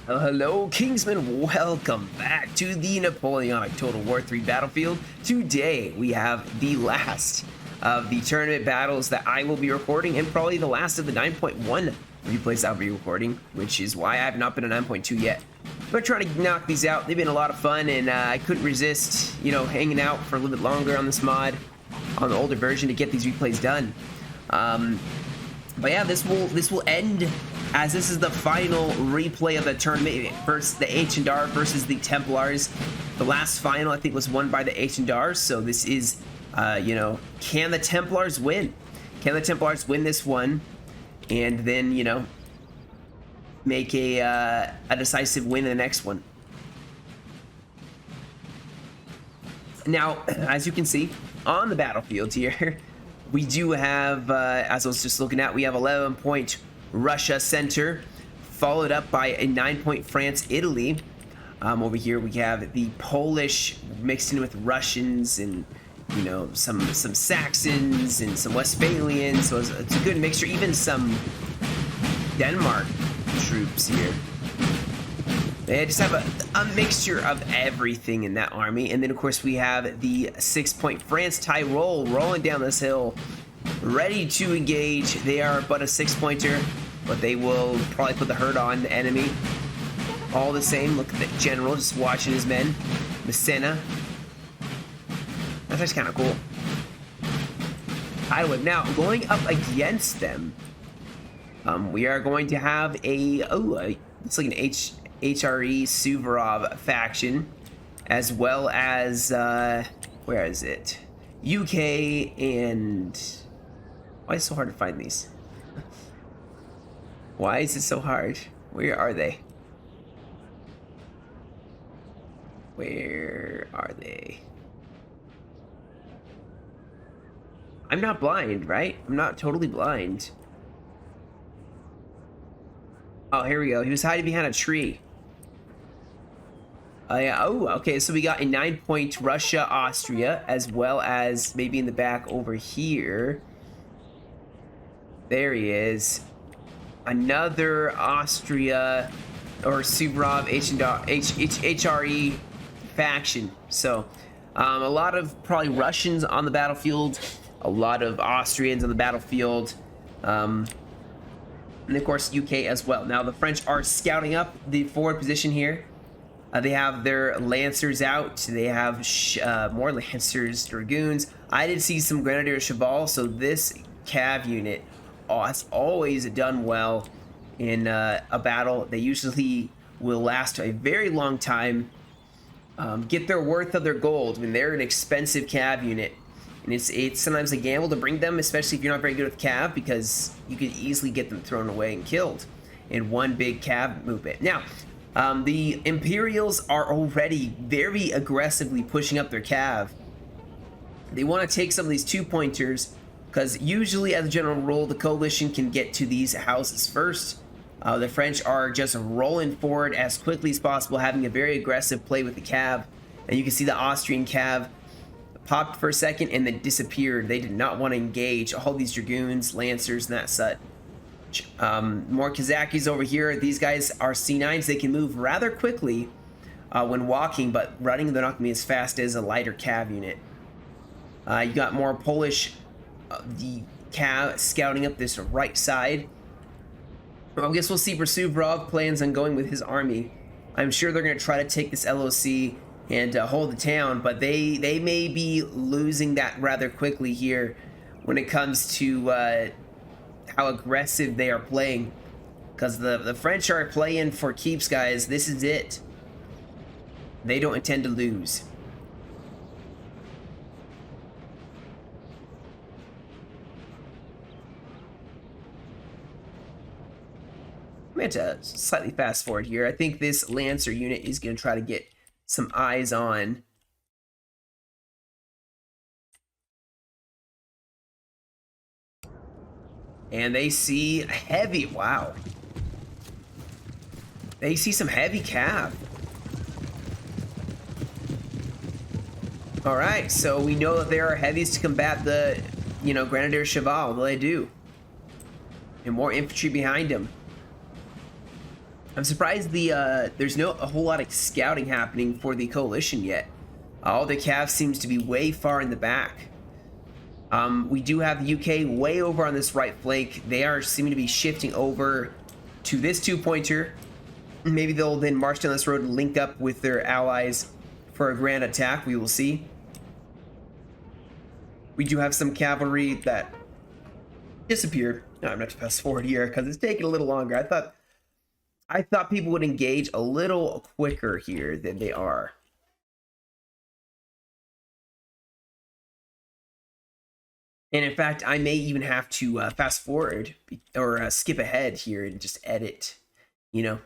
Hello, Kingsman. Welcome back to the Napoleonic Total War 3 battlefield. Today, we have the last of the tournament battles that I will be recording, and probably the last of the 9.1 replays I'll be recording, which is why I have not been a 9.2 yet. But trying to knock these out. They've been a lot of fun, and I couldn't resist, hanging out for a little bit longer on this mod, on the older version, to get these replays done. But yeah, this will end as this is the final replay of the tournament versus the H&R versus the Templars. The last final, I think, was won by the H&R, so this is, can the Templars win? Can the Templars win this one and then, make a decisive win in the next one? Now, as you can see on the battlefield here, we do have, as I was just looking at, we have 11-point Russia center, followed up by a 9-point France, Italy. Over here we have the Polish mixed in with Russians and, some Saxons and some Westphalians. So it's a good mixture. Even some Denmark troops here. They just have a mixture of everything in that army. And then, of course, we have the 6-point France, Tyrol, rolling down this hill, ready to engage. They are but a 6-pointer, but they will probably put the hurt on the enemy. All the same, look at the general just watching his men. Messina. That's just kind of cool. Tidal Wave. Now, going up against them, we are going to have it's like an HRE Suvorov faction, as well as, where is it? UK and... Why is it so hard to find these? Why is it so hard? Where are they? Where are they? I'm not blind, right? I'm not totally blind. Oh, here we go. He was hiding behind a tree. Yeah. Oh, okay. So we got a 9-point Russia, Austria, as well as maybe in the back over here. There he is. Another Austria or Suvorov HRE faction. So a lot of probably Russians on the battlefield, a lot of Austrians on the battlefield, and of course UK as well. Now the French are scouting up the forward position here. They have their Lancers out. They have more Lancers, Dragoons. I did see some Grenadier Cheval, so this cav unit has always done well in a battle. They usually will last a very long time, get their worth of their gold. I mean, they're an expensive cav unit, and it's sometimes a gamble to bring them, especially if you're not very good with cav, because you could easily get them thrown away and killed in one big cav movement. Now, the Imperials are already very aggressively pushing up their cav. They want to take some of these 2-pointers, because usually, as a general rule, the coalition can get to these houses first. The French are just rolling forward as quickly as possible, having a very aggressive play with the cav. And you can see the Austrian cav popped for a second and then disappeared. They did not want to engage all these Dragoons, Lancers, and that such. More Kazakis over here. These guys are C9s. They can move rather quickly when walking, but running, they're not going to be as fast as a lighter cav unit. You got more Polish the cav scouting up this right side. I guess we'll see where Suvorov plans on going with his army. I'm sure they're going to try to take this LOC and hold the town, but they may be losing that rather quickly here when it comes to how aggressive they are playing, because the French are playing for keeps, guys. This is it. They don't intend to lose. I'm going to slightly fast forward here. I think this Lancer unit is going to try to get some eyes on. And they see heavy, wow. They see some heavy cav. All right, so we know that there are heavies to combat the, Grenadier Cheval. Well, they do. And more infantry behind him. I'm surprised there's a whole lot of scouting happening for the coalition yet. All the Cavs seems to be way far in the back. We do have the UK way over on this right flank. They are seeming to be shifting over to this two-pointer. Maybe they'll then march down this road and link up with their allies for a grand attack. We will see. We do have some cavalry that disappeared. No, I'm gonna have to fast forward here because it's taking a little longer. I thought people would engage a little quicker here than they are. And in fact, I may even have to fast forward or skip ahead here and just edit, you know,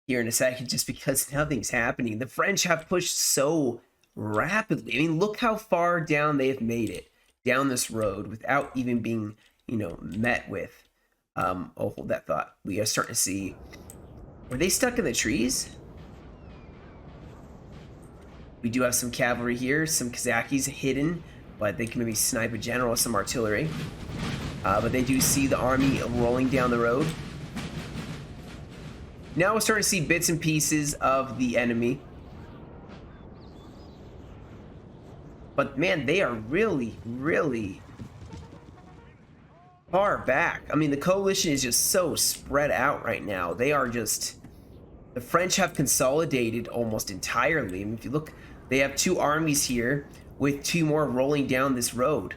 here in a second, just because nothing's happening. The French have pushed so rapidly. I mean, look how far down they have made it down this road without even being, you know, met with. Oh, hold that thought. We are starting to see. Were they stuck in the trees? We do have some cavalry here, some Kazakis hidden, but they can maybe snipe a general with some artillery. But they do see the army rolling down the road. Now we're starting to see bits and pieces of the enemy. But man, they are really, really far back. I mean, the coalition is just so spread out right now. They are just... The French have consolidated almost entirely. I mean, if you look, they have two armies here with two more rolling down this road.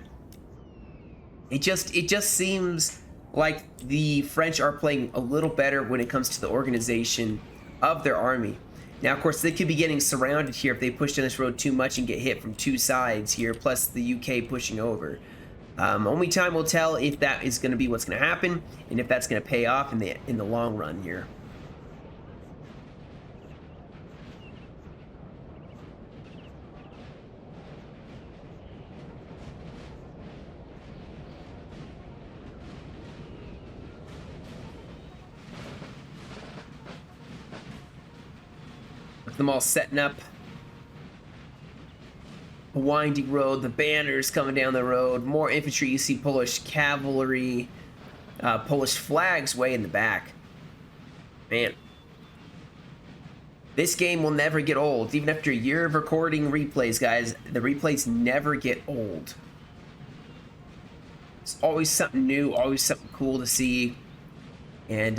It just seems like the French are playing a little better when it comes to the organization of their army. Now, of course, they could be getting surrounded here if they push down this road too much and get hit from two sides here, plus the UK pushing over. Only time will tell if that is going to be what's going to happen, and if that's going to pay off in the long run here. Them all setting up a winding road, the banners coming down the road, more infantry. You see Polish cavalry, Polish flags way in the back. Man, this game will never get old. Even after a year of recording replays, guys, the replays never get old. It's always something new, always something cool to see. And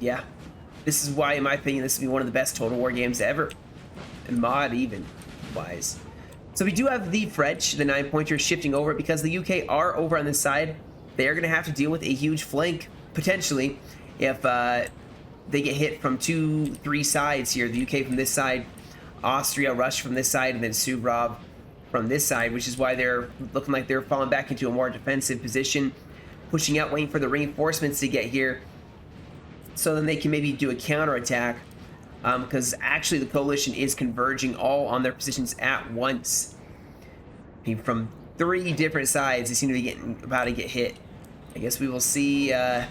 yeah, this is why, in my opinion, this will be one of the best Total War games ever. And mod even wise. So we do have the French, the 9-pointer, shifting over because the UK are over on this side. They are going to have to deal with a huge flank, potentially, if they get hit from 2-3 sides here. The UK from this side, Austria, Russia from this side, and then Suvorov from this side, which is why they're looking like they're falling back into a more defensive position, pushing out, waiting for the reinforcements to get here, so then they can maybe do a counterattack, because actually the coalition is converging all on their positions at once. I mean, from 3 different sides, they seem to be about to get hit. I guess we will see if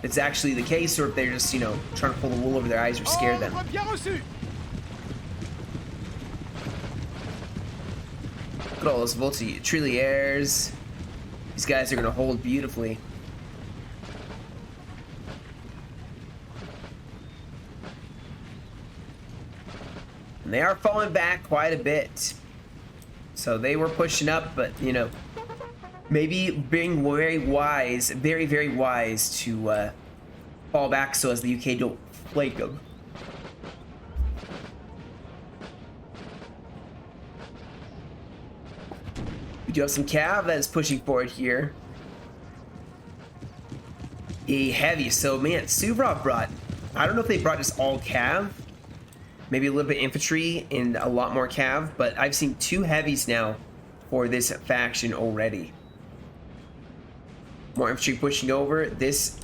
it's actually the case, or if they're just, you know, trying to pull the wool over their eyes or scare them. Look at all those Trilliers. These guys are going to hold beautifully. And they are falling back quite a bit. So they were pushing up, but, you know, maybe being very wise, very, very wise to fall back so as the UK don't flank them. We do have some cav that is pushing forward here. A heavy, so man, Suvorov brought, I don't know if they brought just all cav, maybe a little bit infantry and a lot more cav, but I've seen 2 heavies now for this faction already. More infantry pushing over. This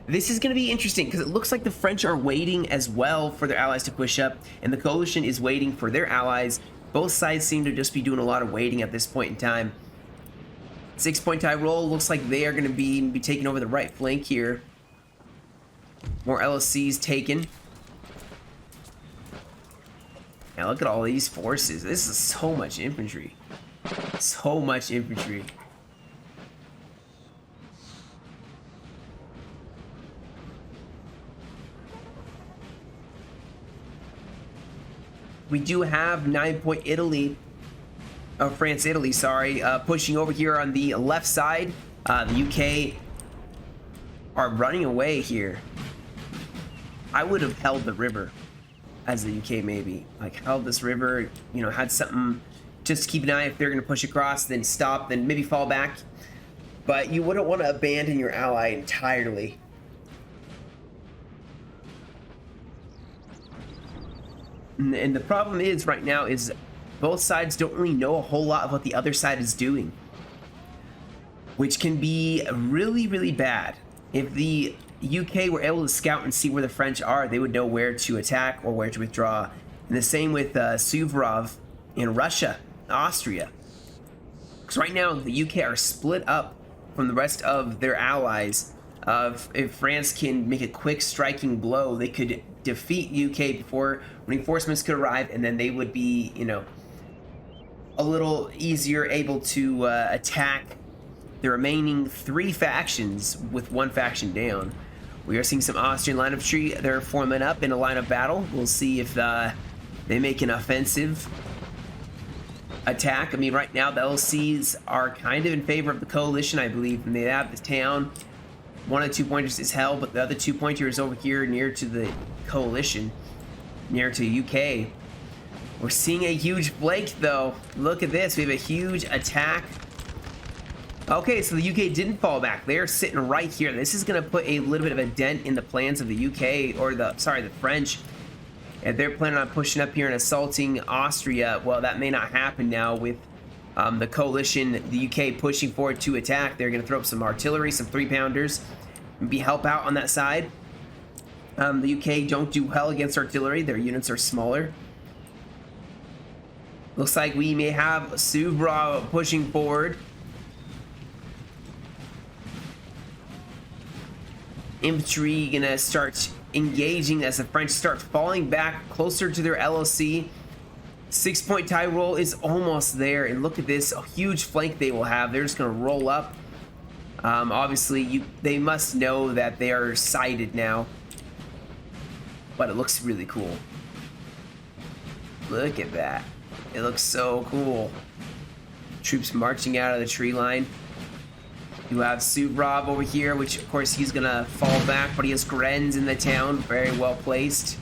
is going to be interesting because it looks like the French are waiting as well for their allies to push up, and the coalition is waiting for their allies. Both sides seem to just be doing a lot of waiting at this point in time. 6-point tie roll. Looks like they are going to be taking over the right flank here. More LSCs taken. Now look at all these forces. This is so much infantry. So much infantry. we do have 9-point Italy, France, Italy, sorry, pushing over here on the left side. The UK are running away here. I would have held the river as the UK, maybe. Like, held this river, you know, had something, just keep an eye if they're going to push across, then stop, then maybe fall back. But you wouldn't want to abandon your ally entirely. And the problem is right now is both sides don't really know a whole lot of what the other side is doing, which can be really, really bad. If the UK were able to scout and see where the French are, they would know where to attack or where to withdraw. And the same with Suvorov in Russia, Austria. Because right now the UK are split up from the rest of their allies. If France can make a quick striking blow, they could defeat UK before reinforcements could arrive, and then they would be, you know, a little easier able to attack the remaining 3 factions with 1 faction down. We are seeing some Austrian line of tree. They're forming up in a line of battle. We'll see if they make an offensive attack. I mean, right now the LCs are kind of in favor of the coalition, I believe, and they have the town. 1 of the 2 pointers is held, but the other 2 pointer is over here near to the coalition, near to UK. We're seeing a huge flank, though. Look at this. We have a huge attack. Okay, so the UK didn't fall back. They're sitting right here. This is going to put a little bit of a dent in the plans of the UK, or the French. And they're planning on pushing up here and assaulting Austria. Well, that may not happen now with the coalition, the UK pushing forward to attack. They're going to throw up some artillery, some 3-pounders, and help out on that side. The UK don't do well against artillery. Their units are smaller. Looks like we may have Suvorov pushing forward. Infantry gonna start engaging as the French start falling back closer to their LOC. 6-point Tyrol is almost there, and look at this, a huge flank they will have. They're just gonna roll up. Obviously, they must know that they are sighted now, but it looks really cool. Look at that. It looks so cool. Troops marching out of the tree line. You have Suvorov over here, which of course he's gonna fall back, but he has Grenz in the town, very well placed.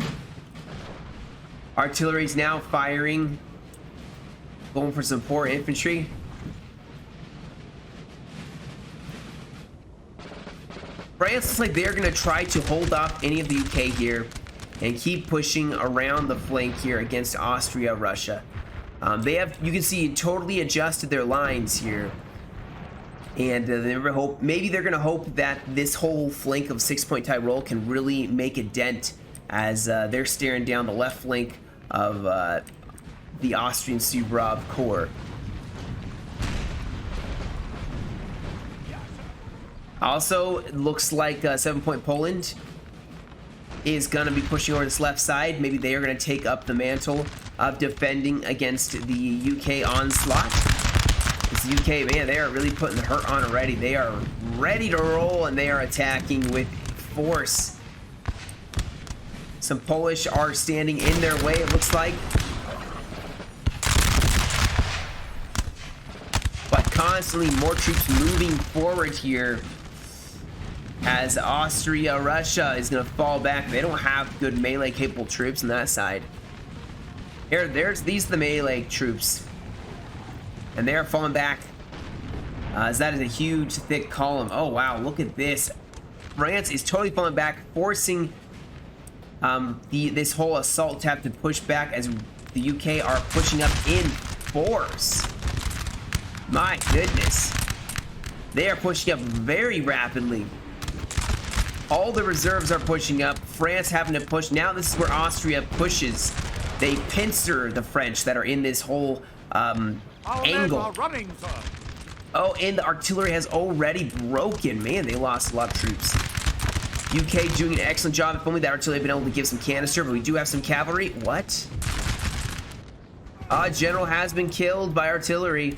Artillery's now firing, going for some poor infantry. France looks like they're gonna try to hold off any of the UK here and keep pushing around the flank here against Austria, Russia. You can see, totally adjusted their lines here. And maybe they're going to hope that this whole flank of 6-point Tyrol can really make a dent as they're staring down the left flank of the Austrian Suvorov Corps. Also, it looks like 7-point Poland is going to be pushing over this left side. Maybe they are going to take up the mantle of defending against the UK onslaught. This UK, man, they are really putting the hurt on already. They are ready to roll, and they are attacking with force. Some Polish are standing in their way, it looks like. But constantly more troops moving forward here as Austria, Russia is going to fall back. They don't have good melee-capable troops on that side. These are the melee troops. And they are falling back. As that is a huge, thick column. Oh, wow, look at this. France is totally falling back, forcing this whole assault to have to push back as the UK are pushing up in force. My goodness. They are pushing up very rapidly. All the reserves are pushing up. France having to push. Now this is where Austria pushes. They pincer the French that are in this whole angle. Oh, and the artillery has already broken. Man, they lost a lot of troops. UK doing an excellent job. If only that artillery had been able to give some canister, but we do have some cavalry. What? General has been killed by artillery.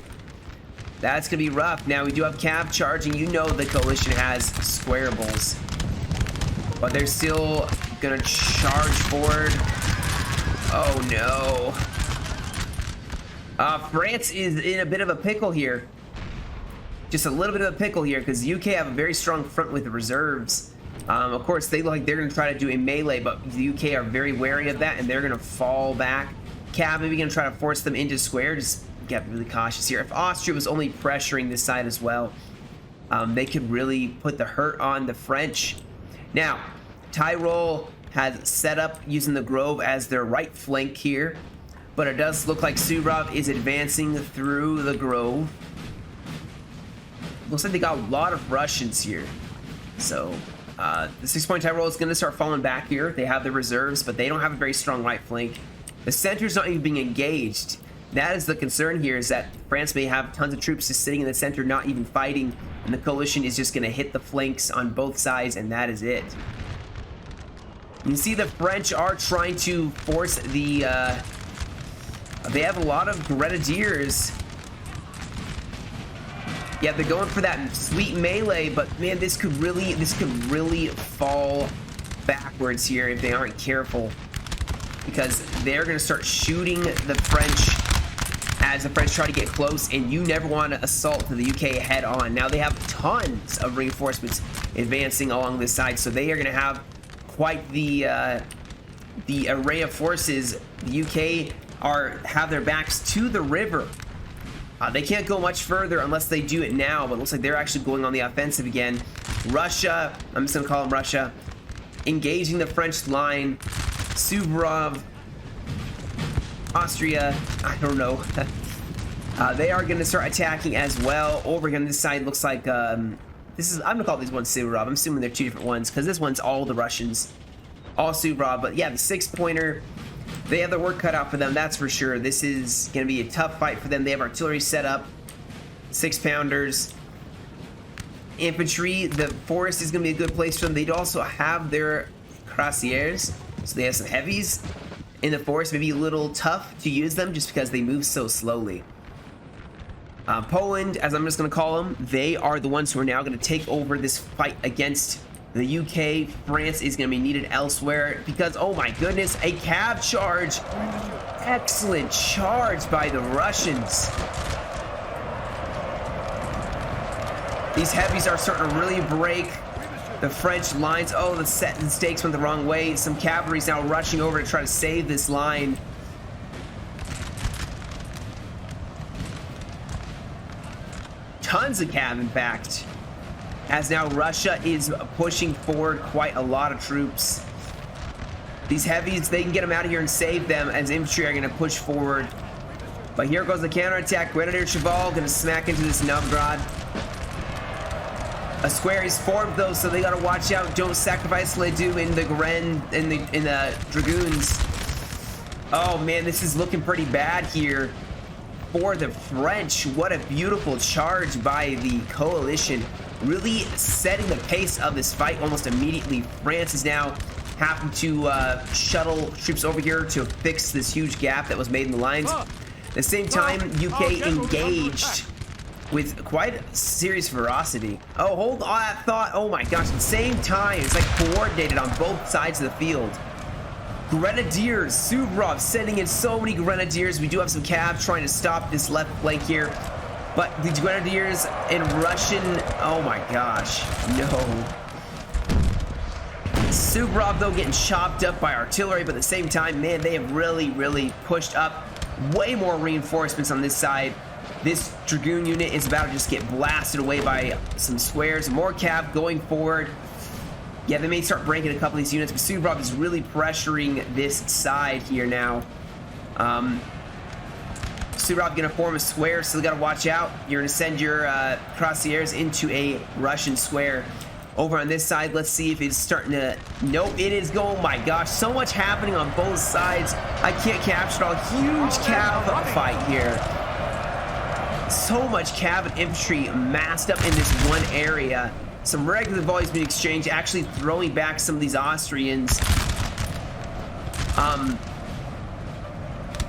That's gonna be rough. Now we do have cav charging. You know the coalition has squarables, but they're still gonna charge forward. Oh no. France is in a bit of a pickle here. Just a little bit of a pickle here because the UK have a very strong front with the reserves. Of course, they look like they're going to try to do a melee, but the UK are very wary of that, and they're going to fall back. Cav maybe going to try to force them into square. Just get really cautious here. If Austria was only pressuring this side as well, they could really put the hurt on the French. Now, Tyrol has set up using the Grove as their right flank here, but it does look like Suvorov is advancing through the Grove. Looks like they got a lot of Russians here. So the 6-point Tyrol is going to start falling back here. They have the reserves, but they don't have a very strong right flank. The center's not even being engaged. That is the concern here, is that France may have tons of troops just sitting in the center, not even fighting, and the coalition is just going to hit the flanks on both sides, and that is it. You can see the French are trying to force the... they have a lot of grenadiers. Yeah, they're going for that sweet melee, but man, this could really fall backwards here if they aren't careful, because they're going to start shooting the French as the French try to get close, and you never want to assault the UK head on. Now they have tons of reinforcements advancing along this side, so they are going to have quite the array of forces. The UK have their backs to the river. They can't go much further unless they do it now, but it looks like they're actually going on the offensive again. Russia, I'm just going to call them Russia, engaging the French line. Suvorov, Austria, I don't know. They are going to start attacking as well. Over here on this side, looks like I'm going to call these ones Suvorov. I'm assuming they're two different ones because this one's all the Russians, all Suvorov. But yeah, the 6-pointer. They have their work cut out for them, that's for sure. This is going to be a tough fight for them. They have artillery set up, 6-pounders. Infantry, the forest is going to be a good place for them. They also have their cuirassiers, so they have some heavies in the forest. Maybe a little tough to use them just because they move so slowly. Poland, as I'm just going to call them, they are the ones who are now going to take over this fight against the UK. France is going to be needed elsewhere because, oh my goodness, a cav charge. Excellent charge by the Russians. These heavies are starting to really break the French lines. Oh, the stakes went the wrong way. Some cavalry is now rushing over to try to save this line. Tons of cav, in fact. As now Russia is pushing forward quite a lot of troops. These heavies, they can get them out of here and save them, as infantry are going to push forward. But here goes the counterattack. Grenadier Cheval going to smack into this Novgorod. A square is formed though, so they got to watch out. Don't sacrifice Ledoux in the Dragoons. Oh man, this is looking pretty bad here for the French. What a beautiful charge by the coalition. Really setting the pace of this fight almost immediately. France is now having to shuttle troops over here to fix this huge gap that was made in the lines. At the same time, UK engaged with quite serious ferocity. Oh, hold on that thought. Oh my gosh, at the same time, it's like coordinated on both sides of the field. Grenadiers, Suvorov sending in so many grenadiers. We do have some cav trying to stop this left flank here. But the grenadiers in Russian, oh my gosh, no. Suvorov though getting chopped up by artillery, but at the same time, man, they have really pushed up way more reinforcements on this side. This Dragoon unit is about to just get blasted away by some squares. More cav going forward. Yeah, they may start breaking a couple of these units, but Suvorov is really pressuring this side here now. Suvorov gonna form a square, so they gotta watch out. You're gonna send your cuirassiers into a Russian square. Over on this side, let's see if it's starting to... Nope, it is going... Oh my gosh, so much happening on both sides. I can't capture it all. Huge cav fight here. So much cav and infantry massed up in this one area. Some regular volleys being exchanged, actually throwing back some of these Austrians.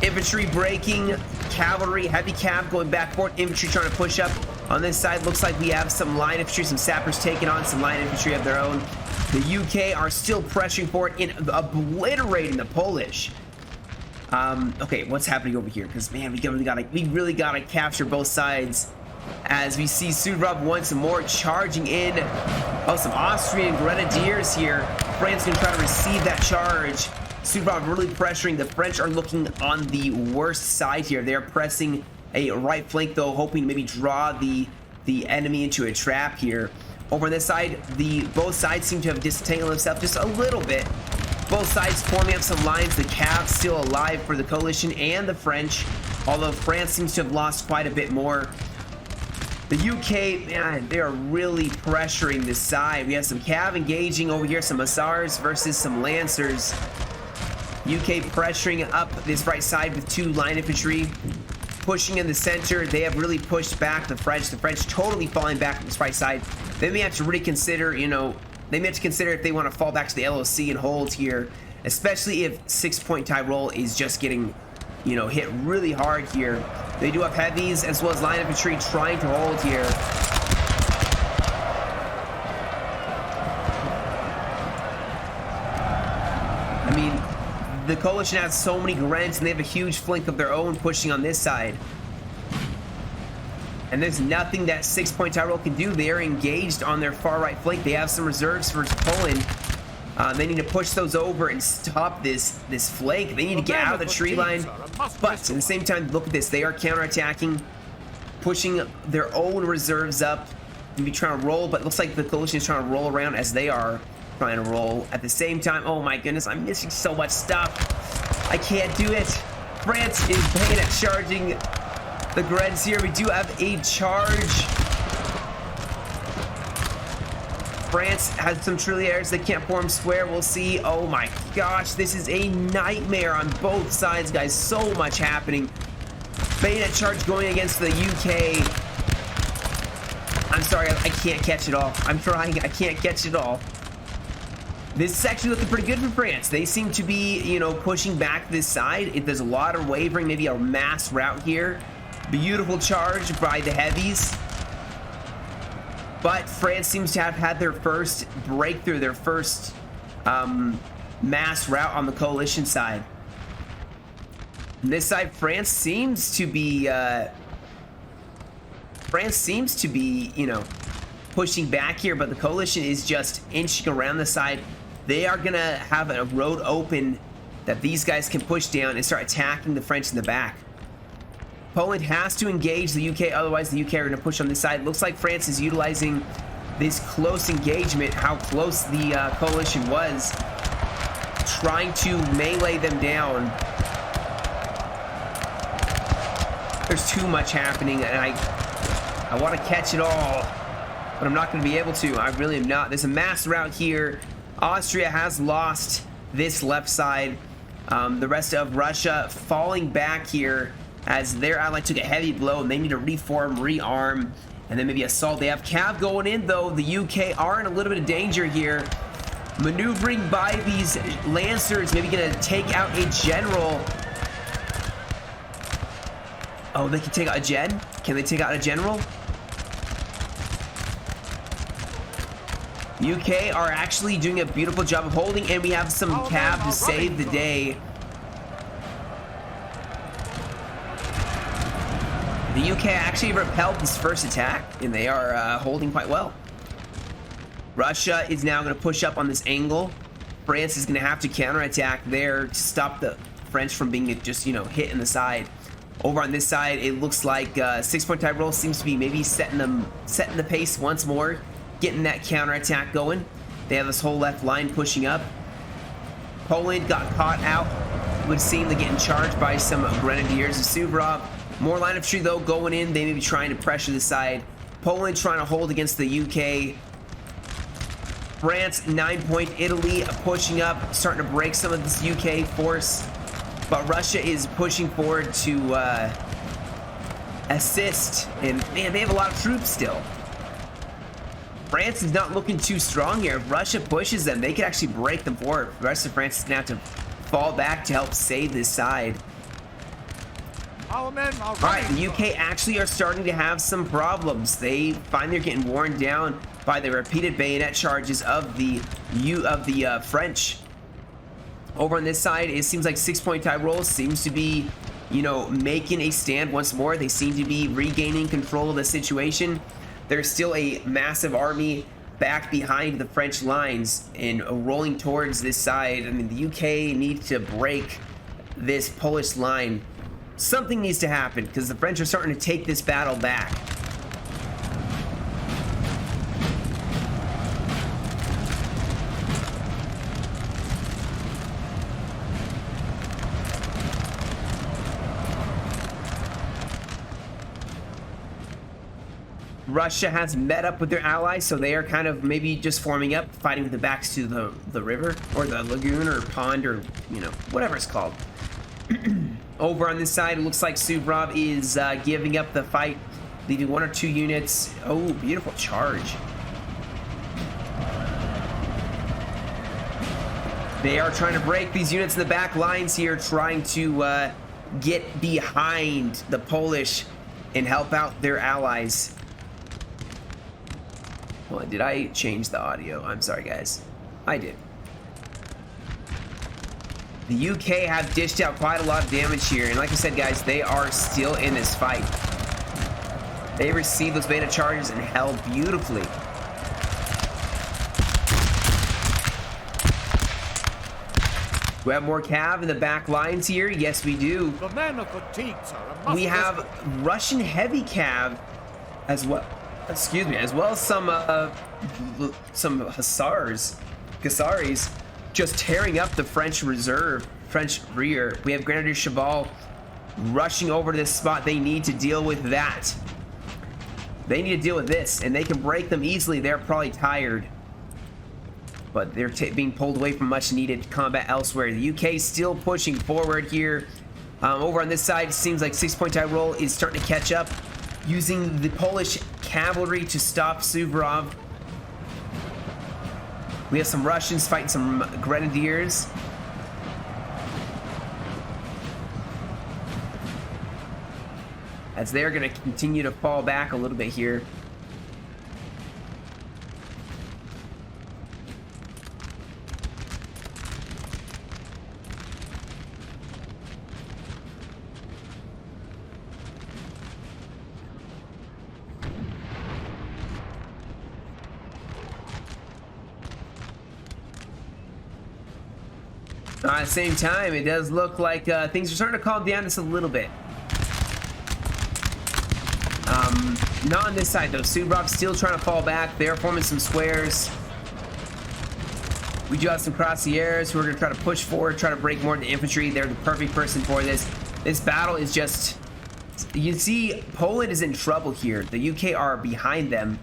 Infantry breaking, cavalry, heavy cav going back forth, infantry trying to push up. On this side, looks like we have some line infantry, some sappers taking on some line infantry of their own. The UK are still pressuring forward and obliterating the Polish. Okay, what's happening over here? Because man, we really gotta capture both sides. As we see Suvorov once more charging in. Oh, some Austrian grenadiers here. France gonna try to receive that charge. Suvorov really pressuring. The French are looking on the worst side here. They're pressing a right flank though, hoping to maybe draw the enemy into a trap here. Over on this side, both sides seem to have disentangled themselves just a little bit. Both sides forming up some lines. The Cavs still alive for the coalition and the French, although France seems to have lost quite a bit more. The UK, man, they are really pressuring this side. We have some Cav engaging over here, some Hussars versus some Lancers. UK pressuring up this right side with 2 line infantry. Pushing in the center, they have really pushed back the French. The French totally falling back on this right side. They may have to really consider, you know, they may have to consider if they want to fall back to the LOC and hold here, especially if 6-point Tyrol is just getting, you know, hit really hard here. They do have heavies as well as line infantry trying to hold here. I mean, the coalition has so many Grents and they have a huge flank of their own pushing on this side. And there's nothing that 6-point Tyrol can do. They are engaged on their far right flank. They have some reserves for Poland. They need to push those over and stop this flank. They need to get out of the tree line. But at the same time, look at this. They are counterattacking, pushing their own reserves up. Maybe trying to roll, but it looks like the coalition is trying to roll around as they are trying to roll. At the same time, oh my goodness, I'm missing so much stuff. I can't do it. France is bayonet charging the Greds here. We do have a charge. France has some Trilliers. They can't form square. We'll see. Oh my gosh, this is a nightmare on both sides, guys. So much happening. Bayonet charge going against the UK. I'm sorry, I can't catch it all. I'm trying. I can't catch it all. This is actually looking pretty good for France. They seem to be, you know, pushing back this side. If there's a lot of wavering, maybe a mass rout here. Beautiful charge by the heavies. But France seems to have had their first breakthrough, their first mass rout on the coalition side. On this side, France seems to be, you know, pushing back here, but the coalition is just inching around the side. They are gonna have a road open that these guys can push down and start attacking the French in the back. Poland has to engage the UK, otherwise the UK are going to push on this side. Looks like France is utilizing this close engagement, how close the coalition was, trying to melee them down. There's too much happening, and I want to catch it all, but I'm not going to be able to. I really am not. There's a mass rout here. Austria has lost this left side. The rest of Russia falling back here, as their ally took a heavy blow and they need to reform, rearm, and then maybe assault. They have Cav going in though. The UK are in a little bit of danger here. Maneuvering by these Lancers, maybe gonna take out a general. Oh, they can take out a gen? Can they take out a general? UK are actually doing a beautiful job of holding, and we have some Cav to save the day. The UK actually repelled this first attack, and they are holding quite well. Russia is now going to push up on this angle. France is going to have to counterattack there to stop the French from being just, you know, hit in the side. Over on this side, it looks like 6-point Tyrol seems to be maybe setting the pace once more, getting that counterattack going. They have this whole left line pushing up. Poland got caught out. It would seem they're getting charged by some grenadiers of Suvorov. More line of tree though going in. They may be trying to pressure the side. Poland trying to hold against the UK. France, 9-point Italy pushing up, starting to break some of this UK force. But Russia is pushing forward to assist. And man, they have a lot of troops still. France is not looking too strong here. If Russia pushes them, they could actually break them forward. The rest of France is going to have to fall back to help save this side. Alright, the UK actually are starting to have some problems. They find they're getting worn down by the repeated bayonet charges of the French. Over on this side, it seems like 6-point Tyrol seems to be, you know, making a stand once more. They seem to be regaining control of the situation. There's still a massive army back behind the French lines and rolling towards this side. I mean, the UK needs to break this Polish line. Something needs to happen because the French are starting to take this battle back. Russia has met up with their allies, so they are kind of maybe just forming up, fighting with the backs to the river or the lagoon or pond or, you know, whatever it's called. Over on this side, it looks like Suvorov is giving up the fight, leaving 1 or 2 units. Oh, beautiful charge. They are trying to break these units in the back lines here, trying to get behind the Polish and help out their allies. Hold on, did I change the audio? I'm sorry, guys. I did. The UK have dished out quite a lot of damage here, and like I said, guys, they are still in this fight. They received those beta charges and held beautifully. We have more cav in the back lines here. Yes, we do. The men are fatigued, sir. We have Russian heavy cav as well. Excuse me, as well as some hussars, Gassaris, just tearing up the French reserve, French rear. We have Grenadier Cheval rushing over to this spot. They need to deal with that. They need to deal with this, and they can break them easily. They're probably tired, but they're being pulled away from much needed combat elsewhere. The UK still pushing forward here. Over on this side, it seems like 6-point Tyrol is starting to catch up, using the Polish cavalry to stop Suvorov. We have some Russians fighting some grenadiers. As they're going to continue to fall back a little bit here. At the same time, it does look like things are starting to calm down just a little bit. Not on this side though. Suvorov's still trying to fall back. They're forming some squares. We do have some Crossiers who are going to try to push forward, try to break more of the infantry. They're the perfect person for this. This battle is just... You can see Poland is in trouble here. The UK are behind them.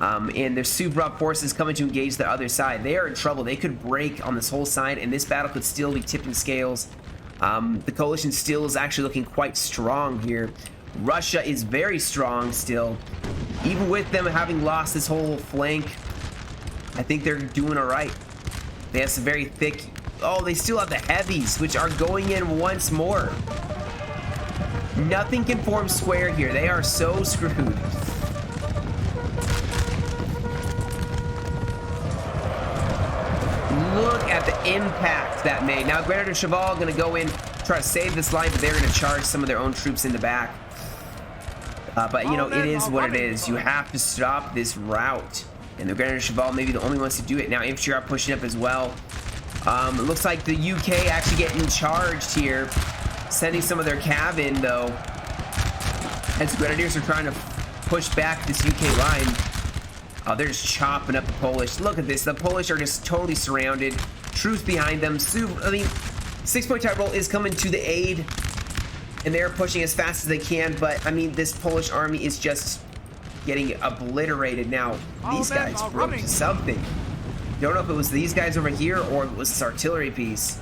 And there's Suvorov forces coming to engage the other side. They are in trouble. They could break on this whole side, and this battle could still be tipping scales. The coalition still is actually looking quite strong here. Russia is very strong still. Even with them having lost this whole flank, I think they're doing all right. They have some very thick... Oh, they still have the heavies, which are going in once more. Nothing can form square here. They are so screwed. Look at the impact that made. Now, Grenadier Cheval going to go in, try to save this line, but they're going to charge some of their own troops in the back. But, you know, it is what it is. You have to stop this route. And the Grenadier Cheval may be the only ones to do it. Now, infantry are pushing up as well. It looks like the UK actually getting charged here. Sending some of their cav in, though. As the Grenadiers are trying to push back this UK line. Oh, they're just chopping up the Polish. Look at this. The Polish are just totally surrounded. Troops behind them. 6-point Tyrol is coming to the aid. And they're pushing as fast as they can. But, I mean, this Polish army is just getting obliterated now. These guys broke something. Don't know if it was these guys over here or it was this artillery piece.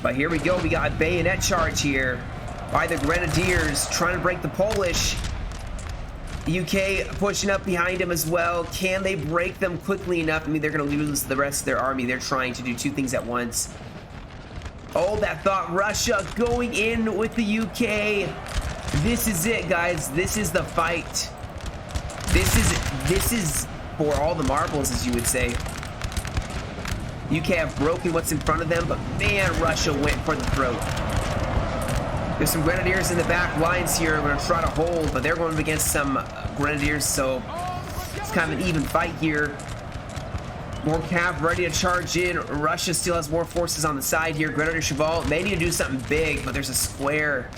But here we go. We got a bayonet charge here by the Grenadiers trying to break the Polish. The UK pushing up behind them as well. Can they break them quickly enough? I mean, they're going to lose the rest of their army. They're trying to do two things at once. Oh, that thought. Russia going in with the UK. This is it, guys. This is the fight. This is for all the marbles, as you would say. UK have broken what's in front of them, but man, Russia went for the throat. There's some grenadiers in the back lines here. We're going to try to hold, but they're going up against some grenadiers, so it's kind of an even fight here. More cav ready to charge in. Russia still has more forces on the side here. Grenadier Cheval, they need to do something big, but there's a square.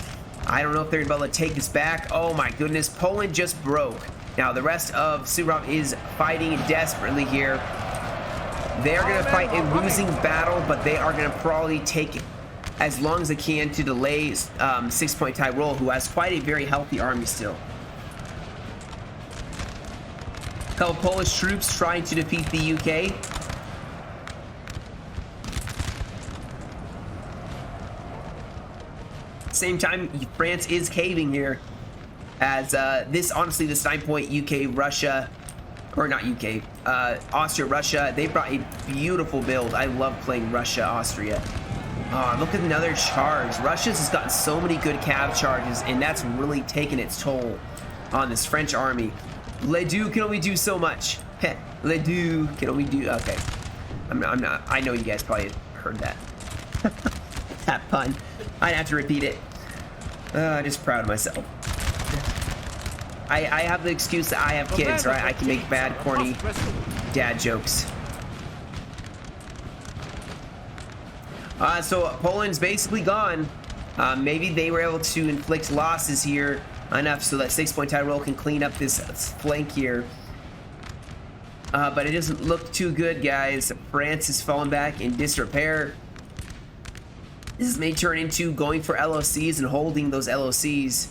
I don't know if they're able to take this back. Oh my goodness, Poland just broke. Now the rest of Suvorov is fighting desperately here. They're going to fight a losing battle, but they are going to probably take it as long as they can to delay 6-point Tyrol, who has quite a very healthy army still. A couple Polish troops trying to defeat the UK. Same time, France is caving here, as this 9-point UK Russia, or not UK, Austria Russia, they brought a beautiful build. I love playing Russia Austria. Oh, look at another charge. Russia's has gotten so many good cav charges, and that's really taken its toll on this French army. Le Duc can only do so much. Le Duc can only do, okay. I'm not, I know you guys probably heard that. That pun. I'd have to repeat it. Just proud of myself. I have the excuse that I have kids, right? I can make bad, corny dad jokes. So Poland's basically gone. Maybe they were able to inflict losses here enough so that 6-point Tyrol can clean up this flank here. But it doesn't look too good, guys. France is falling back in disrepair. This may turn into going for LOCs and holding those LOCs.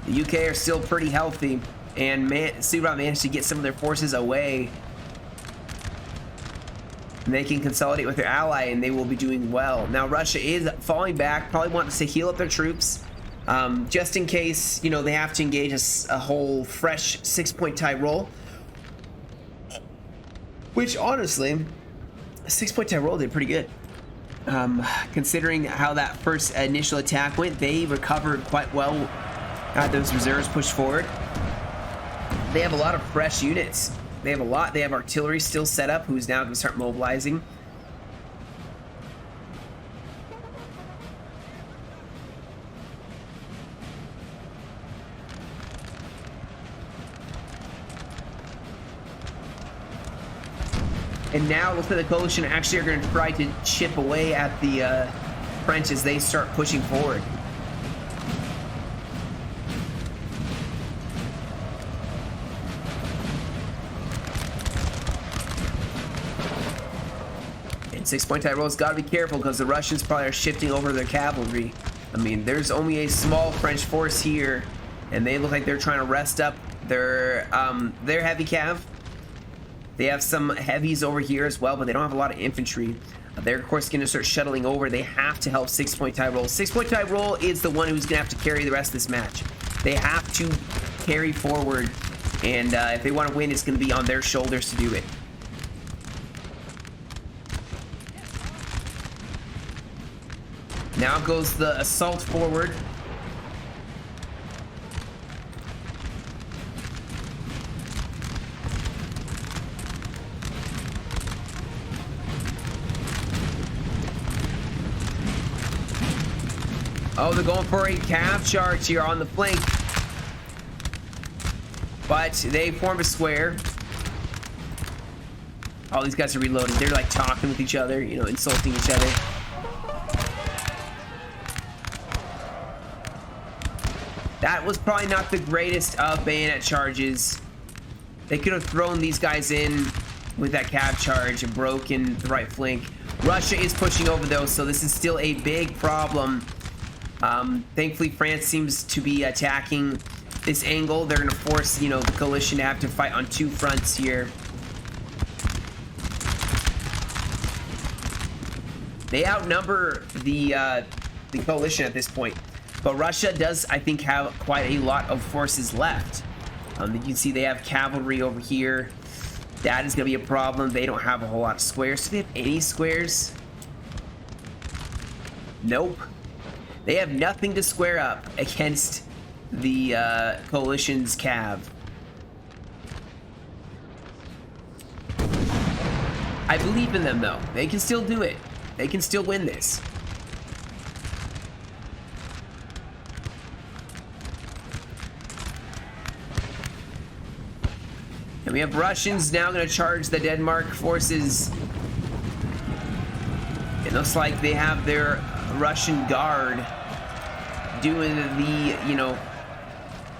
The UK are still pretty healthy, and Suvorov managed to get some of their forces away. And they can consolidate with their ally, and they will be doing well. Now, Russia is falling back, probably wants to heal up their troops, just in case, you know, they have to engage a whole fresh 6-point Tyrol. Which, honestly, 6-point Tyrol did pretty good. Considering how that first initial attack went, they recovered quite well. Got those reserves pushed forward. They have a lot of fresh units. They have a lot. They have artillery still set up, who's now going to start mobilizing. And now looks like the coalition actually are going to try to chip away at the French as they start pushing forward. And 6-point Tyrol's got to be careful because the Russians probably are shifting over their cavalry. I mean, there's only a small French force here, and they look like they're trying to rest up their heavy cav. They have some heavies over here as well, but they don't have a lot of infantry. They're, of course, going to start shuttling over. They have to help 6-point Tyrol. 6-point Tyrol is the one who's going to have to carry the rest of this match. They have to carry forward, and if they want to win, it's going to be on their shoulders to do it. Now goes the assault forward. Oh, they're going for a cav charge here on the flank. But they form a square. All these guys are reloading. They're like talking with each other, you know, insulting each other. That was probably not the greatest of bayonet charges. They could have thrown these guys in with that cav charge and broken the right flank. Russia is pushing over though, so this is still a big problem. Thankfully, France seems to be attacking this angle. They're going to force, you know, the coalition to have to fight on two fronts here. They outnumber the coalition at this point. But Russia does, I think, have quite a lot of forces left. You can see they have cavalry over here. That is going to be a problem. They don't have a whole lot of squares. Do they have any squares? Nope. They have nothing to square up against the coalition's cav. I believe in them, though. They can still do it. They can still win this. And we have Russians now going to charge the Denmark forces. It looks like they have their Russian guard doing the, you know,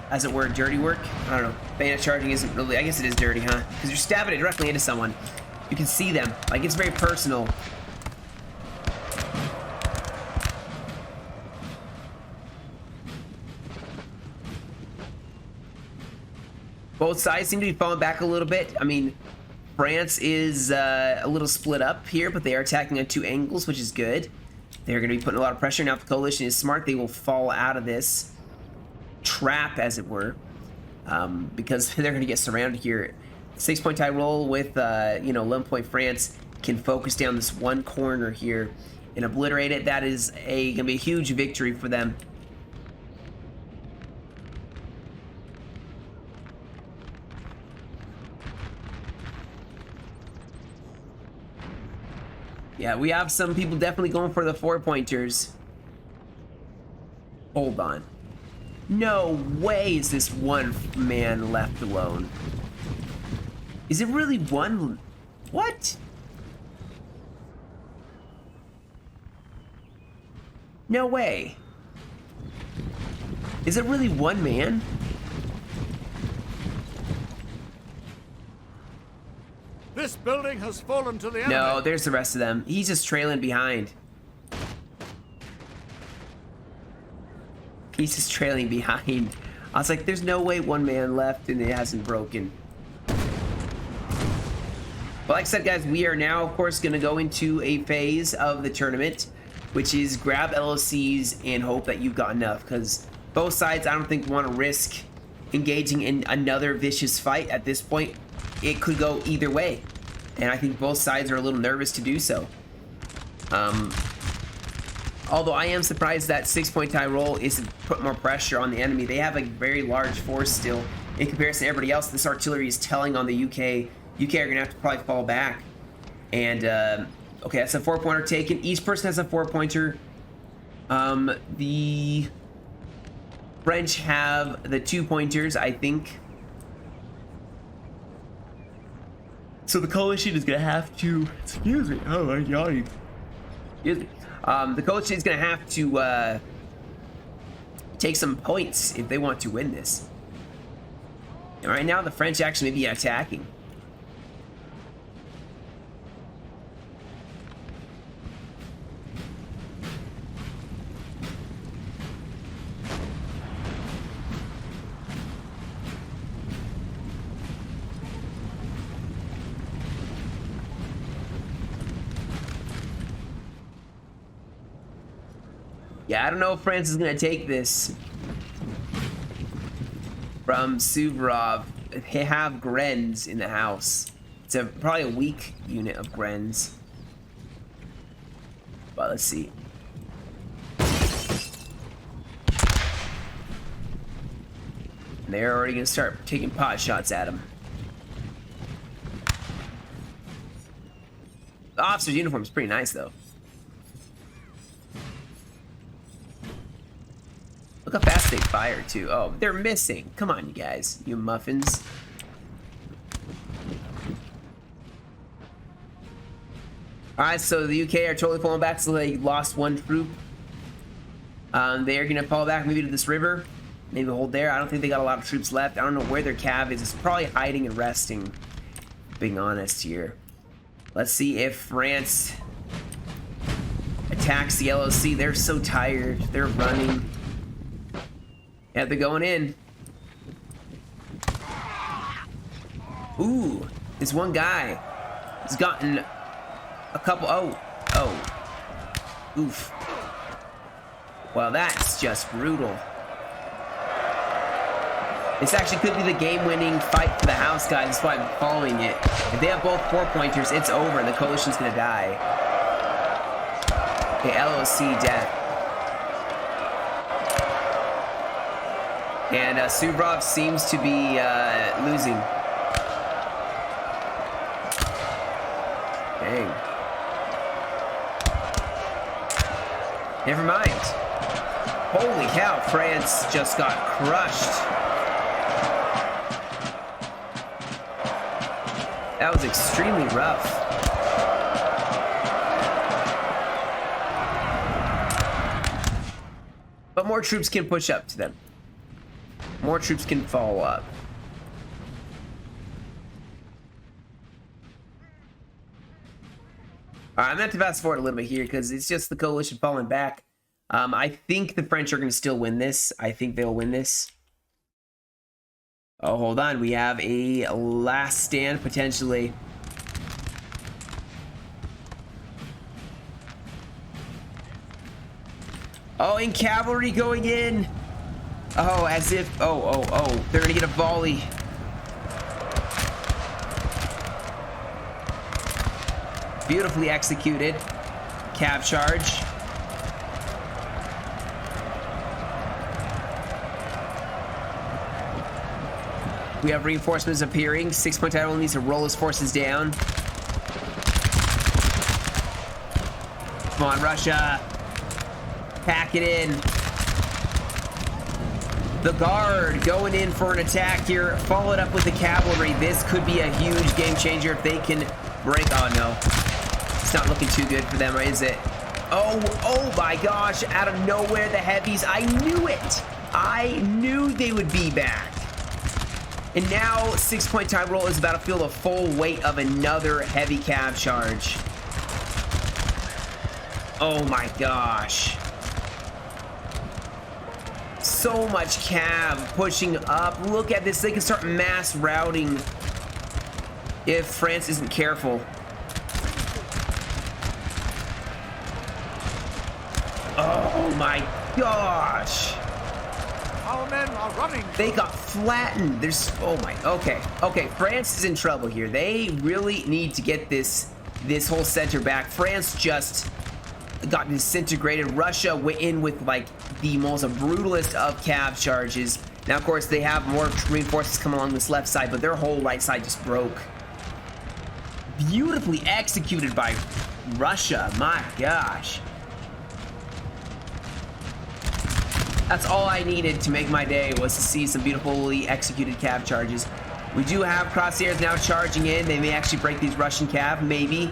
as it were, dirty work. I don't know. Bayonet charging isn't really, I guess it is dirty, huh? Because you're stabbing it directly into someone. You can see them. Like, it's very personal. Both sides seem to be falling back a little bit. I mean, France is a little split up here, but they are attacking on 2 angles, which is good. They're going to be putting a lot of pressure. Now, if the coalition is smart, they will fall out of this trap, as it were, because they're going to get surrounded here. 6-point tie roll with, you know, 11-point France can focus down this one corner here and obliterate it. That is going to be a huge victory for them. Yeah, we have some people definitely going for the 4-pointers. Hold on. No way is this one man left alone. Is it really one? What? No way. Is it really one man? This building has fallen to the enemy. No, there's the rest of them. He's just trailing behind. He's just trailing behind. I was like, there's no way one man left and it hasn't broken. But like I said, guys, we are now, of course, going to go into a phase of the tournament, which is grab LOCs and hope that you've got enough. Because both sides, I don't think, want to risk engaging in another vicious fight at this point. It could go either way. And I think both sides are a little nervous to do so. Although I am surprised that 6-point tie roll isn't put more pressure on the enemy. They have a very large force still in comparison to everybody else. This artillery is telling on the UK. UK are gonna have to probably fall back. And okay, that's a 4-pointer taken. Each person has a 4-pointer. The French have the 2-pointers, I think. So the coalition is gonna have to, excuse me, oh my god, excuse me. The coalition is gonna have to take some points if they want to win this. And right now, the French actually may be attacking. Yeah, I don't know if France is gonna take this from Suvorov. They have Grens in the house. It's probably a weak unit of Grens. But let's see. They're already gonna start taking pot shots at him. The officer's uniform is pretty nice, though. Look how fast they fire, too. Oh, they're missing. Come on, you guys. You muffins. Alright, so the UK are totally falling back, so they lost 1 troop. They are going to fall back maybe to this river. Maybe hold there. I don't think they got a lot of troops left. I don't know where their cav is. It's probably hiding and resting, being honest here. Let's see if France attacks the LOC. They're so tired. They're running. Yeah, they're going in. Ooh, this one guy has gotten a couple. Oh. Oof. Well, that's just brutal. This actually could be the game-winning fight for the house, guys. That's why I'm following it. If they have both 4-pointers, it's over. The coalition's gonna die. Okay, LOC death. And Suvorov seems to be losing. Dang. Never mind. Holy cow, France just got crushed. That was extremely rough. But more troops can push up to them. More troops can follow up. Alright, I'm going to have to fast forward a little bit here because it's just the coalition falling back. I think the French are going to still win this. I think they'll win this. Oh, hold on. We have a last stand, potentially. Oh, and cavalry going in. Oh, as if... Oh. They're going to get a volley. Beautifully executed. Cav charge. We have reinforcements appearing. 6-point title needs to roll his forces down. Come on, Russia. Pack it in. The guard going in for an attack here. Followed up with the cavalry. This could be a huge game changer if they can break. Oh, no. It's not looking too good for them, is it? Oh my gosh. Out of nowhere, the heavies. I knew it. I knew they would be back. And now 6-point time roll is about to feel the full weight of another heavy cav charge. Oh my gosh. So much cav pushing up. Look at this. They can start mass routing if France isn't careful. Oh my gosh. Our men are running. They got flattened. There's... Oh my... Okay. France is in trouble here. They really need to get this whole center back. France just got disintegrated. Russia went in with, like, the most brutalist of cav charges. Now, of course, they have more reinforcements come along this left side, but their whole right side just broke. Beautifully executed by Russia. My gosh. That's all I needed to make my day, was to see some beautifully executed cav charges. We do have crosshairs now charging in. They may actually break these Russian cav, maybe.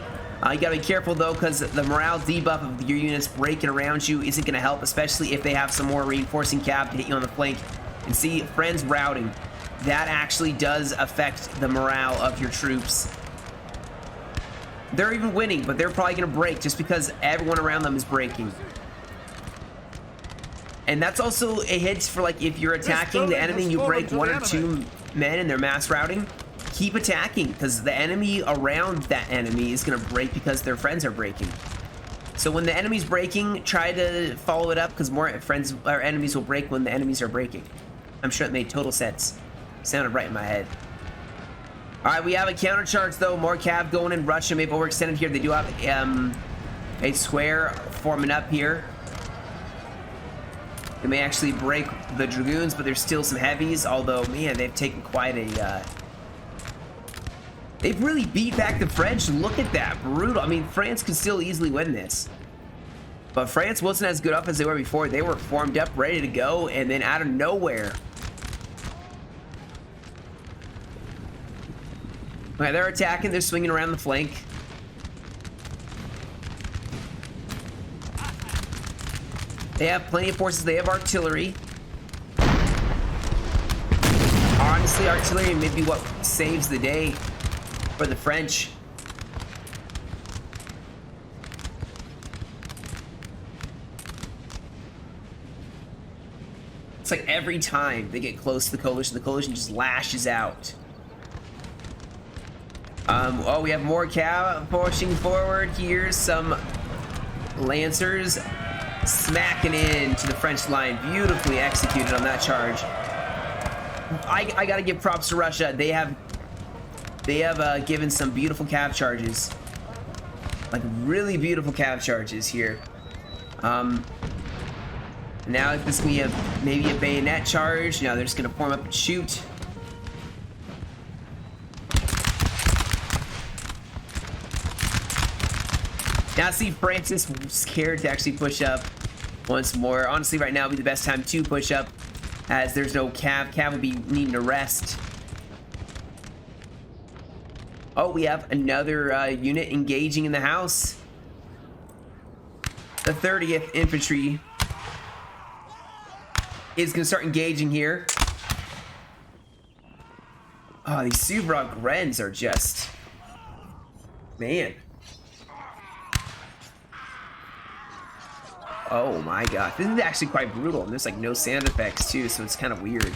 You gotta be careful though, because the morale debuff of your units breaking around you isn't gonna help, especially if they have some more reinforcing cav to hit you on the flank. And see, friends routing. That actually does affect the morale of your troops. They're even winning, but they're probably gonna break just because everyone around them is breaking. And that's also a hit for, like, if you're attacking the enemy and you break 1 or 2 men and they're mass routing, keep attacking, because the enemy around that enemy is going to break because their friends are breaking. So when the enemy's breaking, try to follow it up, because more friends or enemies will break when the enemies are breaking. I'm sure it made total sense. Sounded right in my head. Alright, we have a countercharge though. More cav going in. Russia may have overextended here. They do have a square forming up here. They may actually break the dragoons, but there's still some heavies. Although, man, they've taken quite a... They've really beat back the French. Look at that. Brutal. I mean, France could still easily win this. But France wasn't as good up as they were before. They were formed up, ready to go, and then out of nowhere... Okay, they're attacking. They're swinging around the flank. They have plenty of forces. They have artillery. Honestly, artillery may be what saves the day for the French. It's like every time they get close to the coalition just lashes out. Oh, we have more cav pushing forward. Here's some lancers smacking into the French line. Beautifully executed on that charge. I gotta give props to Russia. They have given some beautiful cav charges, like really beautiful cav charges here. Now this is gonna be maybe a bayonet charge. Now they're just gonna form up and shoot. Now see, Francis was scared to actually push up once more. Honestly, right now would be the best time to push up, as there's no Cav. Cav will be needing to rest. Oh, we have another unit engaging in the house. The 30th Infantry is going to start engaging here. Oh, these Suvrov Grens are just... Man. Oh my god. This is actually quite brutal. And there's like no sound effects too, so it's kind of weird.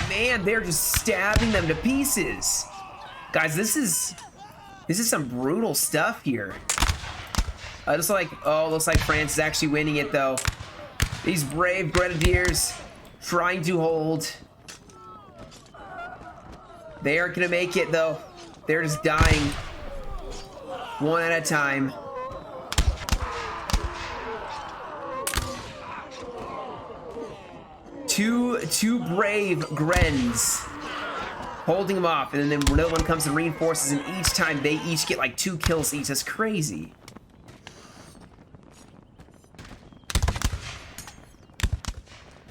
Man, they're just stabbing them to pieces. Guys, this is some brutal stuff here. Looks like France is actually winning it though. These brave grenadiers trying to hold. They aren't gonna make it though. They're just dying one at a time. Two brave Grens holding them off, and then another one comes and reinforces, and each time they each get like 2 kills each. That's crazy.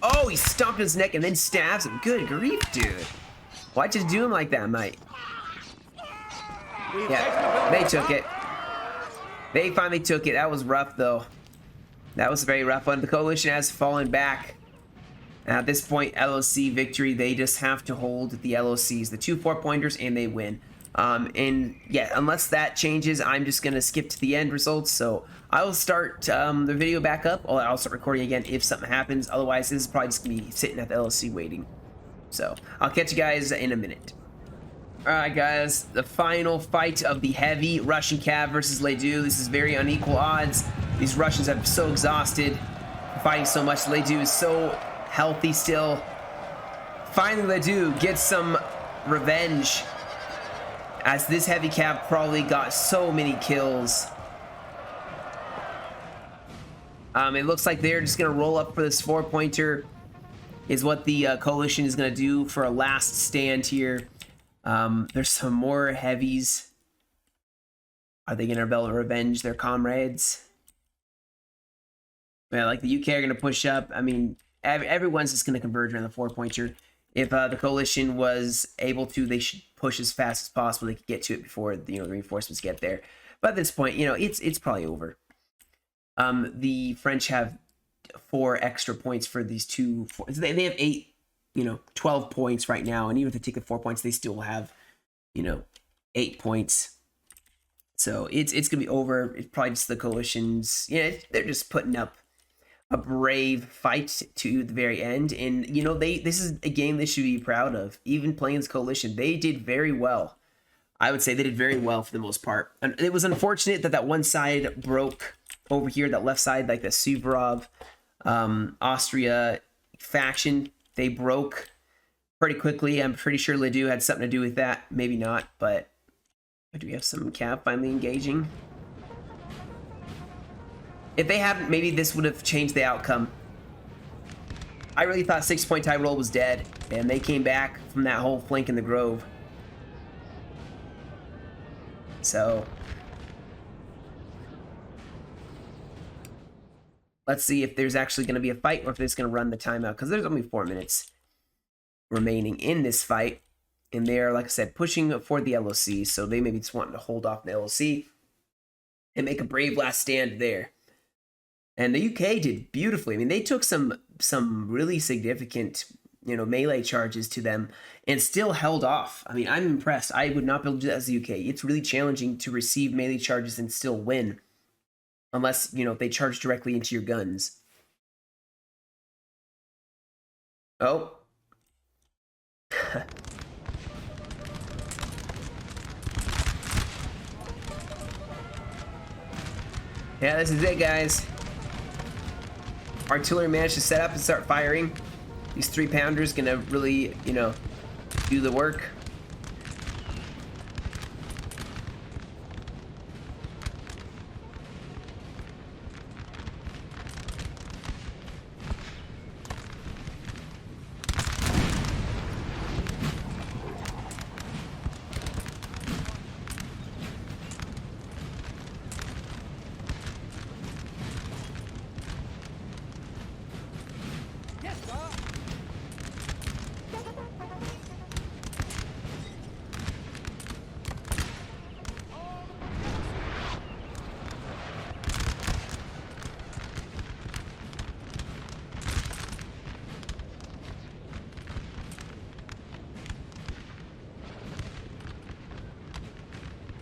Oh, he stomped his neck and then stabs him. Good grief, dude. Why'd you do him like that, mate? Yeah, they took it. They finally took it. That was rough, though. That was a very rough one. The coalition has fallen back. At this point, LOC victory. They just have to hold the LOCs, the 2 4-pointers, and they win. And yeah, unless that changes, I'm just gonna skip to the end results. So I will start the video back up, or I'll start recording again if something happens. Otherwise, this is probably just gonna be sitting at the LOC waiting. So I'll catch you guys in a minute. All right, guys, the final fight of the heavy Russian Cav versus Ledoux. This is very unequal odds. These Russians are so exhausted, fighting so much. Ledoux is so healthy still. Finally, Ledoux gets some revenge, as this heavy Cav probably got so many kills. It looks like they're just gonna roll up for this 4-pointer, is what the coalition is gonna do for a last stand here. There's some more heavies. Are they gonna revenge their comrades? Yeah, like the UK are gonna push up. I mean, everyone's just gonna converge around the 4-pointer. If the coalition was able to, they should push as fast as possible. They could get to it before the reinforcements get there. But at this point, it's probably over. The French have 4 extra points for these two. They have 8, 12 points right now, and even if they take the 4 points, they still have, 8 points. So it's gonna be over. It's probably just the coalitions. They're just putting up a brave fight to the very end, and this is a game they should be proud of. Even playing this coalition, they did very well. I would say they did very well for the most part. And it was unfortunate that one side broke over here, that left side, like the Suvorov Austria faction, they broke pretty quickly. I'm pretty sure Ledoux had something to do with that. Maybe not, but do we have some Cav finally engaging? If they hadn't, maybe this would have changed the outcome. I really thought 6-point tie roll was dead, and they came back from that whole flank in the Grove. So let's see if there's actually going to be a fight, or if they're just going to run the timeout, because there's only 4 minutes remaining in this fight, and they're, like I said, pushing for the LOC, so they maybe just wanting to hold off the LOC and make a brave last stand there. And the UK did beautifully. I mean, they took some really significant, melee charges to them and still held off. I mean, I'm impressed. I would not be able to do that as the UK. It's really challenging to receive melee charges and still win, unless, they charge directly into your guns. Oh. Yeah, this is it, guys. Artillery managed to set up and start firing. These 3-pounders gonna really, do the work.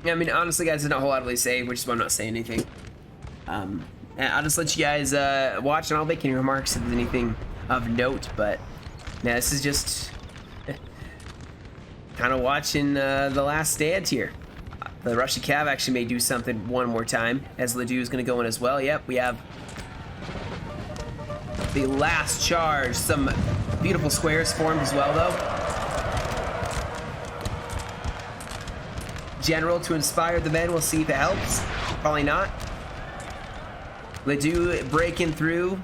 I mean, honestly, guys, there's not a whole lot to really say, which is why I'm not saying anything. And I'll just let you guys watch, and I'll make any remarks if there's anything of note. But yeah, this is just kind of watching the last stand here. The Russian Cav actually may do something one more time, as Ledoux is going to go in as well. Yep, we have the last charge. Some beautiful squares formed as well, though. General to inspire the men. We'll see if it helps. Probably not. Ledoux breaking through.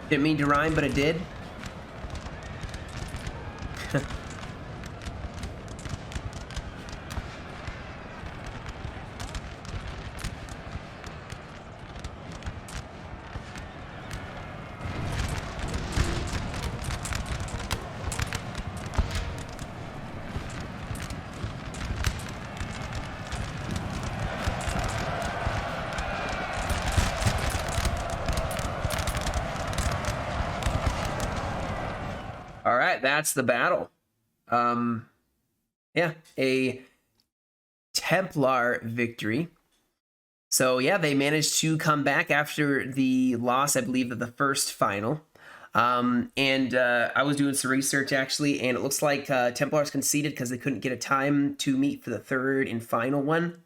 Didn't mean to rhyme, but it did. All right, that's the battle. Yeah, a Templar victory. So yeah, they managed to come back after the loss, I believe, of the first final. I was doing some research actually, and it looks like Templars conceded because they couldn't get a time to meet for the third and final one.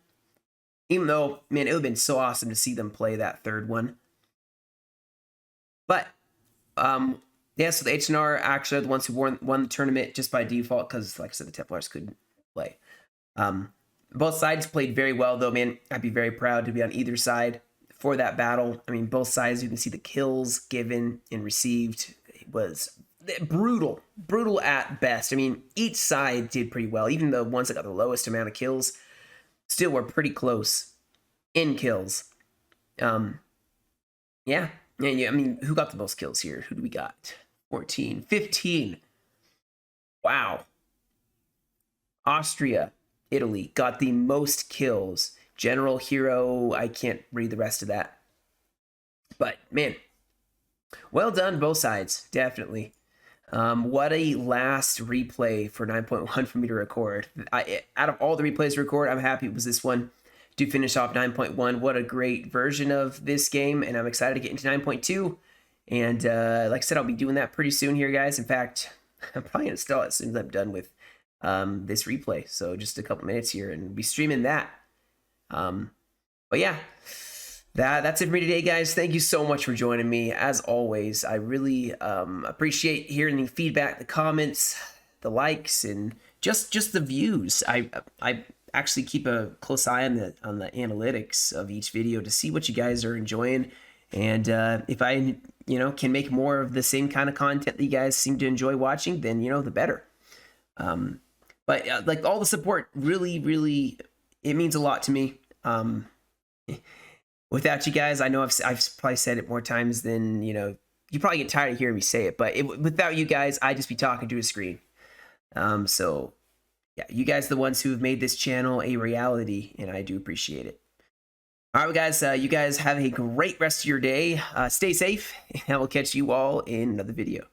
Even though, man, it would have been so awesome to see them play that third one. But yeah, so the H&R actually are the ones who won the tournament just by default because, like I said, the Templars couldn't play. Both sides played very well, though, man. I'd be very proud to be on either side for that battle. I mean, both sides, you can see the kills given and received. It was brutal. Brutal at best. I mean, each side did pretty well. Even the ones that got the lowest amount of kills still were pretty close in kills. Yeah, I mean, who got the most kills here? Who do we got? 14, 15. Wow. Austria, Italy got the most kills. General Hero, I can't read the rest of that. But, man, well done, both sides, definitely. What a last replay for 9.1 for me to record. Out of all the replays to record, I'm happy it was this one to finish off 9.1. What a great version of this game, and I'm excited to get into 9.2. And like I said, I'll be doing that pretty soon here, guys. In fact, I'm probably going to install it as soon as I'm done with this replay. So just a couple minutes here, and we'll be streaming that. But yeah, that's it for me today, guys. Thank you so much for joining me. As always, I really appreciate hearing the feedback, the comments, the likes, and just the views. I actually keep a close eye on the analytics of each video to see what you guys are enjoying. And if I, can make more of the same kind of content that you guys seem to enjoy watching, then, the better. But like all the support really, it means a lot to me. Without you guys, I know I've probably said it more times than, you probably get tired of hearing me say it, but without you guys, I'd just be talking to a screen. So yeah, you guys are the ones who have made this channel a reality, and I do appreciate it. All right, guys, you guys have a great rest of your day. Stay safe, and I will catch you all in another video.